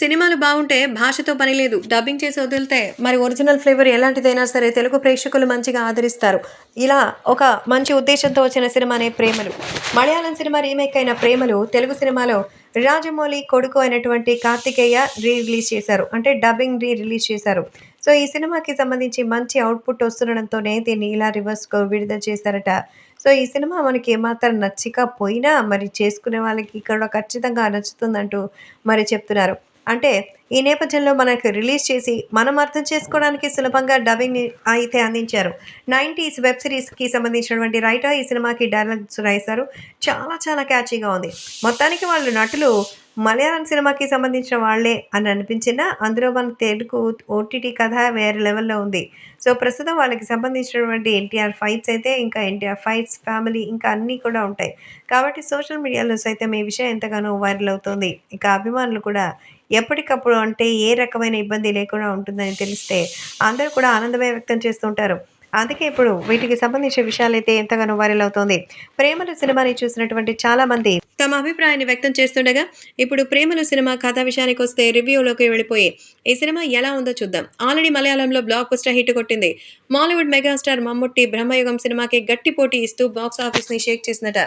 సినిమాలు బావుంటే భాషతో పని లేదు. డబ్బింగ్ చేసి వదిలితే మరి ఒరిజినల్ ఫ్లేవర్ ఎలాంటిదైనా సరే తెలుగు ప్రేక్షకులు మంచిగా ఆదరిస్తారు. ఇలా ఒక మంచి ఉద్దేశ్యంతో వచ్చిన సినిమానే 'ప్రేమలు'. మలయాళం సినిమా రీమేక్ అయిన 'ప్రేమలు' తెలుగు సినిమాలో రాజమౌళి కొడుకు అయినటువంటి కార్తికేయ రిలీజ్ చేశారు. అంటే డబ్బింగ్ రిలీజ్ చేశారు. సో, ఈ సినిమాకి సంబంధించి మంచి ఔట్‌పుట్ వస్తుండడంతోనే దీన్ని ఇలా రివర్స్‌గా విడుదల చేశారట. సో, ఈ సినిమా మనకి ఏమాత్రం నచ్చకపోయినా మరి చేసుకునే వాళ్ళకి కూడా ఖచ్చితంగా నచ్చుతుందంటూ మరి చెప్తున్నారు. అంటే ఈ నేపథ్యంలో మనకు రిలీజ్ చేసి, మనం అర్థం చేసుకోవడానికి సులభంగా డబ్బింగ్‌ని అయితే అందించారు. 90స్ వెబ్ సీరీస్‌కి సంబంధించినటువంటి రైటర్ ఈ సినిమాకి డైలాగ్స్ రాశారు. చాలా చాలా క్యాచీగా ఉంది. మొత్తానికి వాళ్ళు నటులు మలయాళం సినిమాకి సంబంధించిన వాళ్ళే అని అనిపించినా, అందులో మన తెలుగు ఓటీటీ కథ వేరే లెవెల్‌లో ఉంది. సో, ప్రస్తుతం వాళ్ళకి సంబంధించినటువంటి ఎన్టీఆర్ ఫైట్స్ అయితే ఇంకా ఎన్టీఆర్ ఫైట్స్, ఫ్యామిలీ ఇంకా అన్నీ కూడా ఉంటాయి. కాబట్టి సోషల్ మీడియాలో సైతం ఈ విషయం ఎంతగానో వైరల్ అవుతుంది. ఇక అభిమానులు కూడా ఎప్పటికప్పుడు అంటే ఏ రకమైన ఇబ్బంది లేకుండా ఉంటుందని తెలిస్తే అందరూ కూడా ఆనందమే వ్యక్తం చేస్తుంటారు. అందుకే ఇప్పుడు వీటికి సంబంధించిన విషయాలైతే ఎంతగానో వైరల్ అవుతోంది. 'ప్రేమలు' సినిమాని చూసినటువంటి చాలామంది తమ అభిప్రాయాన్ని వ్యక్తం చేస్తుండగా, ఇప్పుడు 'ప్రేమలు' సినిమా కథ విషయానికొస్తే రివ్యూలోకి వెళ్ళిపోయి ఈ సినిమా ఎలా ఉందో చూద్దాం. ఆల్రెడీ మలయాళంలో బ్లాక్ బస్టర్ హిట్ కొట్టింది. మాలీవుడ్ మెగాస్టార్ మమ్ముట్టి 'బ్రహ్మయుగం' సినిమాకి గట్టి పోటీ ఇస్తూ బాక్స్ ఆఫీస్‌ని షేక్ చేసిందట.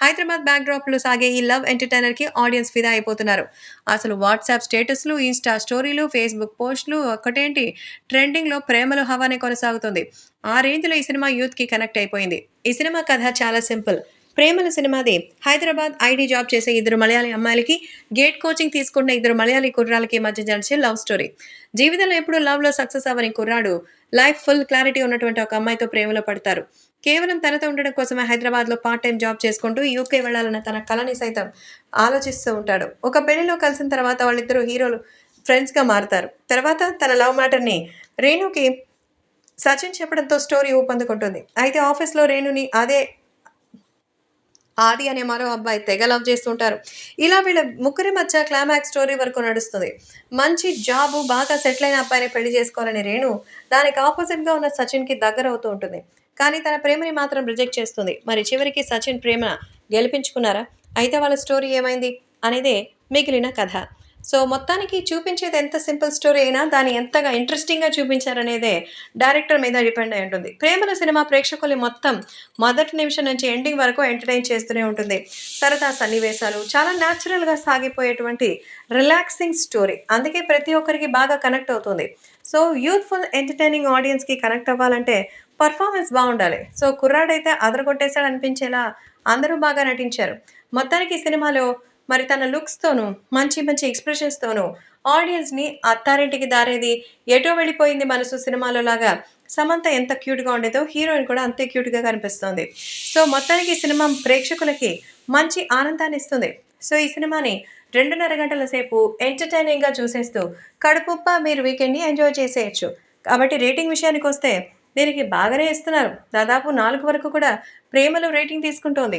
హైదరాబాద్ బ్యాక్‌డ్రాప్‌లో సాగే ఈ లవ్ ఎంటర్‌టైనర్‌కి ఆడియన్స్ ఫిదా అయిపోతున్నారు. అసలు వాట్సాప్ స్టేటస్‌లు, ఇన్‌స్టా స్టోరీలు, ఫేస్‌బుక్ పోస్ట్‌లు ఒక్కటేంటి ట్రెండింగ్‌లో 'ప్రేమలు' హవానే కొనసాగుతుంది. ఆ రేంజ్‌లో ఈ సినిమా యూత్‌కి కనెక్ట్ అయిపోయింది. ఈ సినిమా కథ చాలా సింపుల్. 'ప్రేమలు' సినిమాది హైదరాబాద్ ఐటీ జాబ్ చేసే ఇద్దరు మలయాళీ అమ్మాయిలకి, గేట్ కోచింగ్ తీసుకున్న ఇద్దరు మలయాళీ కుర్రాళ్ళకి మధ్య నడిచే లవ్ స్టోరీ. జీవితంలో ఎప్పుడూ లవ్‌లో సక్సెస్ అవ్వని కుర్రాడు లైఫ్ ఫుల్ క్లారిటీ ఉన్నటువంటి ఒక అమ్మాయితో ప్రేమలో పడతారు. కేవలం తనతో ఉండడం కోసమే హైదరాబాద్‌లో పార్ట్ టైమ్ జాబ్ చేసుకుంటూ యూకే వెళ్ళాలన్న తన కలని సైతం ఆలోచిస్తూ ఉంటాడు. ఒక పెళ్లిలో కలిసిన తర్వాత వాళ్ళిద్దరూ హీరోలు ఫ్రెండ్స్‌గా మారతారు. తర్వాత తన లవ్ మ్యాటర్‌ని రేణుకి సచిన్ చెప్పడంతో స్టోరీ ఊపందుకుంటుంది. అయితే ఆఫీస్‌లో రేణుని ఆది అనే మరో అబ్బాయి తెగ లవ్ చేస్తుంటారు. ఇలా వీళ్ళ ముగ్గురి మధ్య క్లైమాక్స్ స్టోరీ వరకు నడుస్తుంది. మంచి జాబు, బాగా సెటిల్ అయిన అబ్బాయిని పెళ్లి చేసుకోవాలని రేణు దానికి ఆపోజిట్‌గా ఉన్న సచిన్‌కి దగ్గరవుతూ ఉంటుంది. కానీ తన ప్రేమని మాత్రం రిజెక్ట్ చేస్తుంది. మరి చివరికి సచిన్ ప్రేమ గెలిపించుకున్నారా? అయితే వాళ్ళ స్టోరీ ఏమైంది? అనేదే మిగిలిన కథ. సో, మొత్తానికి చూపించేది ఎంత సింపుల్ స్టోరీ అయినా దాన్ని ఎంతగా ఇంట్రెస్టింగ్‌గా చూపించారనేదే డైరెక్టర్ మీద డిపెండ్ అయి ఉంటుంది. 'ప్రేమలు' సినిమా ప్రేక్షకుల్ని మొత్తం మొదటి నిమిషం నుంచి ఎండింగ్ వరకు ఎంటర్‌టైన్ చేస్తూనే ఉంటుంది. సరదా సన్నివేశాలు, చాలా న్యాచురల్‌గా సాగిపోయేటువంటి రిలాక్సింగ్ స్టోరీ. అందుకే ప్రతి ఒక్కరికి బాగా కనెక్ట్ అవుతుంది. సో, యూత్‌ఫుల్ ఎంటర్‌టైనింగ్ ఆడియన్స్‌కి కనెక్ట్ అవ్వాలంటే పర్ఫార్మెన్స్ బావుండాలి. సో, కుర్రాడైతే అదరగొట్టేసాడు అనిపించేలా అందరూ బాగా నటించారు. మొత్తానికి ఈ సినిమాలో మరి తన లుక్స్‌తోనూ, మంచి మంచి ఎక్స్‌ప్రెషన్స్‌తోనూ ఆడియన్స్‌ని 'అత్తారింటికి దారేది', 'ఎటో వెళ్ళిపోయింది మనసు' సినిమాలో లాగా సమంత ఎంత క్యూట్‌గా ఉండేదో హీరోయిన్ కూడా అంతే క్యూట్‌గా కనిపిస్తోంది. సో, మొత్తానికి ఈ సినిమా ప్రేక్షకులకి మంచి ఆనందాన్నిస్తుంది. సో, ఈ సినిమాని 2:30 గంటల సేపు ఎంటర్‌టైనింగ్‌గా చూసేస్తూ కడుపుబ్బా మీరు వీకెండ్‌ని ఎంజాయ్ చేసేయొచ్చు. కాబట్టి రేటింగ్ విషయానికొస్తే దీనికి బాగానే ఇస్తున్నారు. దాదాపు 4 వరకు కూడా 'ప్రేమలు' రేటింగ్ తీసుకుంటోంది.